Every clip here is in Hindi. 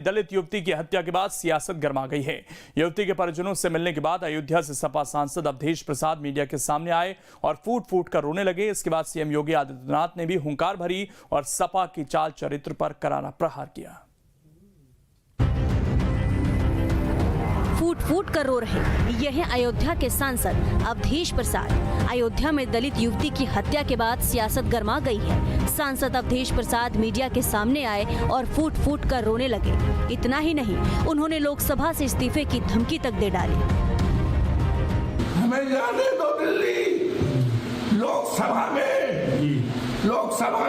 दलित युवती की हत्या के बाद सियासत गर्मा गई है। युवती के परिजनों से मिलने के बाद अयोध्या से सपा सांसद अवधेश प्रसाद मीडिया के सामने आए और फूट फूट कर रोने लगे। इसके बाद सीएम योगी आदित्यनाथ ने भी हुंकार भरी और सपा की चाल चरित्र पर करारा प्रहार किया। फूट फूट कर रो रहे ये हैं अयोध्या के सांसद अवधेश प्रसाद। अयोध्या में दलित युवती की हत्या के बाद सियासत गर्मा गई है। सांसद अवधेश प्रसाद मीडिया के सामने आए और फूट फूट कर रोने लगे। इतना ही नहीं, उन्होंने लोकसभा से इस्तीफे की धमकी तक दे डाली। हमें जाने दो दिल्ली, लोकसभा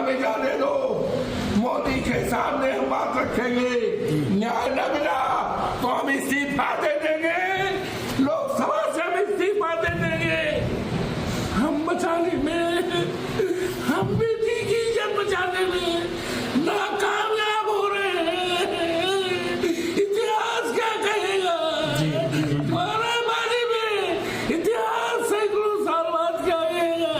में जाने दो। मोदी के सामने हम बात रखेंगे। न्याय न मिला तो हम इस्तीफा दे देंगे, लोकसभा से हम इस्तीफा दे देंगे। हम बचाने में, हम बेटी की इज्जत बचाने में नाकामयाब हो रहे हैं। इतिहास क्या कहेगा? हमारे बारे में इतिहास सैकड़ों साल बाद क्या कहेगा?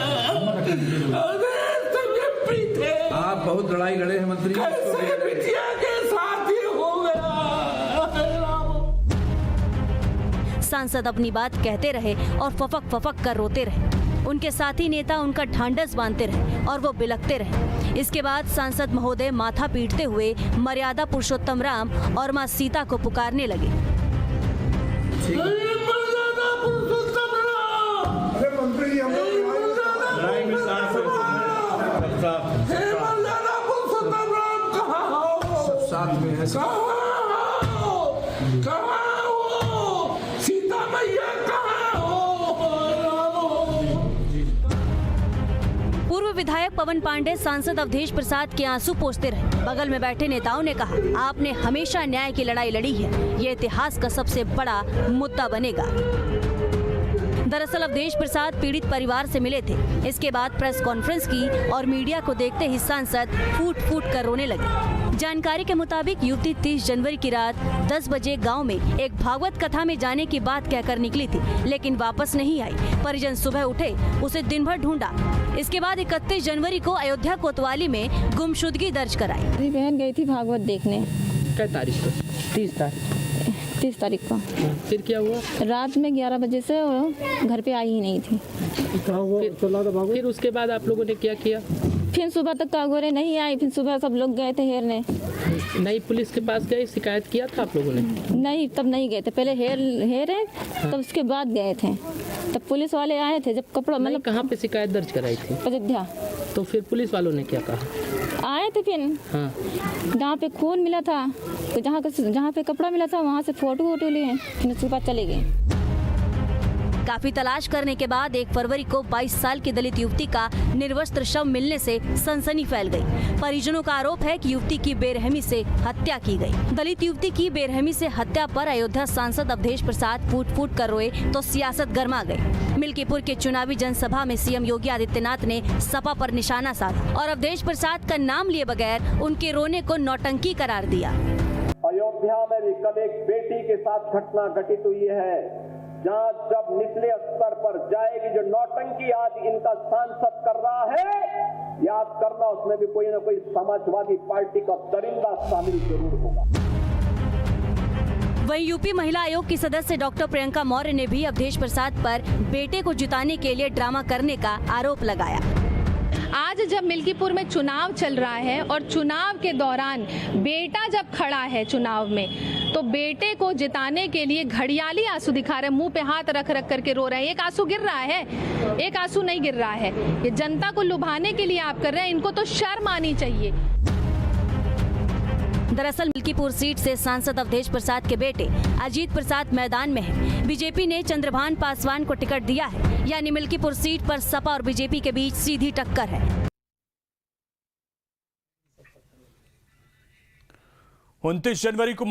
आप बहुत लड़ाई लड़े हैं मंत्री, कैसे बिटिया के साथ ही हो गया? सांसद अपनी बात कहते रहे और फफक फफक कर रोते रहे। उनके साथी नेता उनका ढांढस बांधते रहे और वो बिलखते रहे। इसके बाद सांसद महोदय माथा पीटते हुए मर्यादा पुरुषोत्तम राम और मां सीता को पुकारने लगे। पूर्व विधायक पवन पांडे सांसद अवधेश प्रसाद के आंसू पोंछते रहे। बगल में बैठे नेताओं ने कहा, आपने हमेशा न्याय की लड़ाई लड़ी है, ये इतिहास का सबसे बड़ा मुद्दा बनेगा। दरअसल अवधेश प्रसाद पीड़ित परिवार से मिले थे। इसके बाद प्रेस कॉन्फ्रेंस की और मीडिया को देखते ही सांसद फूट फूट कर रोने लगे। जानकारी के मुताबिक युवती 30 जनवरी की रात 10 बजे गांव में एक भागवत कथा में जाने की बात कहकर निकली थी, लेकिन वापस नहीं आई। परिजन सुबह उठे, उसे दिन भर ढूंढा। इसके बाद 31 जनवरी को अयोध्या कोतवाली में गुमशुदगी दर्ज कराई। मेरी बहन गई थी भागवत देखने। क्या तारीख को? 30 तारीख को। फिर क्या हुआ? रात में 11 बजे से वो घर पे आई ही नहीं थी। फिर उसके बाद आप लोगों ने क्या किया? फिर सुबह तक कागोरे नहीं आई। फिर सुबह सब लोग गए थे हेरने। नहीं, पुलिस के पास गए, शिकायत किया था आप लोगों ने? नहीं, तब नहीं गए थे। पहले हेरे तब उसके बाद गए थे। तब पुलिस वाले आए थे जब कपड़ा मतलब। कहाँ पे शिकायत दर्ज कराई थी? अयोध्या। तो फिर पुलिस वालों ने क्या कहा? आए थे फिर। हाँ। जहाँ पे खून मिला था, तो जहाँ पे कपड़ा मिला था वहाँ से फोटो वोटो लिए, फिर सुबह चले गए। काफी तलाश करने के बाद 1 फरवरी को 22 साल की दलित युवती का निर्वस्त्र शव मिलने से सनसनी फैल गई। परिजनों का आरोप है कि युवती की बेरहमी से हत्या की गई। दलित युवती की बेरहमी से हत्या पर अयोध्या सांसद अवधेश प्रसाद फूट फूट कर रोए तो सियासत गर्मा गई। मिल्कीपुर के चुनावी जनसभा में सीएम योगी आदित्यनाथ ने सपा पर निशाना साधा और अवधेश प्रसाद का नाम लिए बगैर उनके रोने को नौटंकी करार दिया। अयोध्या में भी कल एक बेटी के साथ घटना घटित हुई है, जहां जब निचले स्तर पर जाएगी, जो नौटंकी आज इनका सांसद कर रहा है, याद करना उसमें भी कोई ना कोई समाजवादी पार्टी का दरिंदा शामिल जरूर होगा। वहीं यूपी महिला आयोग की सदस्य डॉक्टर प्रियंका मौर्य ने भी अवधेश प्रसाद पर बेटे को जिताने के लिए ड्रामा करने का आरोप लगाया। आज जब मिल्कीपुर में चुनाव चल रहा है और चुनाव के दौरान बेटा जब खड़ा है चुनाव में, तो बेटे को जिताने के लिए घड़ियाली आंसू दिखा रहे हैं, मुंह पे हाथ रख रख करके रो रहे हैं। एक आंसू गिर रहा है, एक आंसू नहीं गिर रहा है। ये जनता को लुभाने के लिए आप कर रहे हैं, इनको तो शर्म आनी चाहिए। दरअसल मिल्कीपुर सीट से सांसद अवधेश प्रसाद के बेटे अजीत प्रसाद मैदान में हैं। बीजेपी ने चंद्रभान पासवान को टिकट दिया है, यानी मिल्कीपुर सीट पर सपा और बीजेपी के बीच सीधी टक्कर है। 29 जनवरी को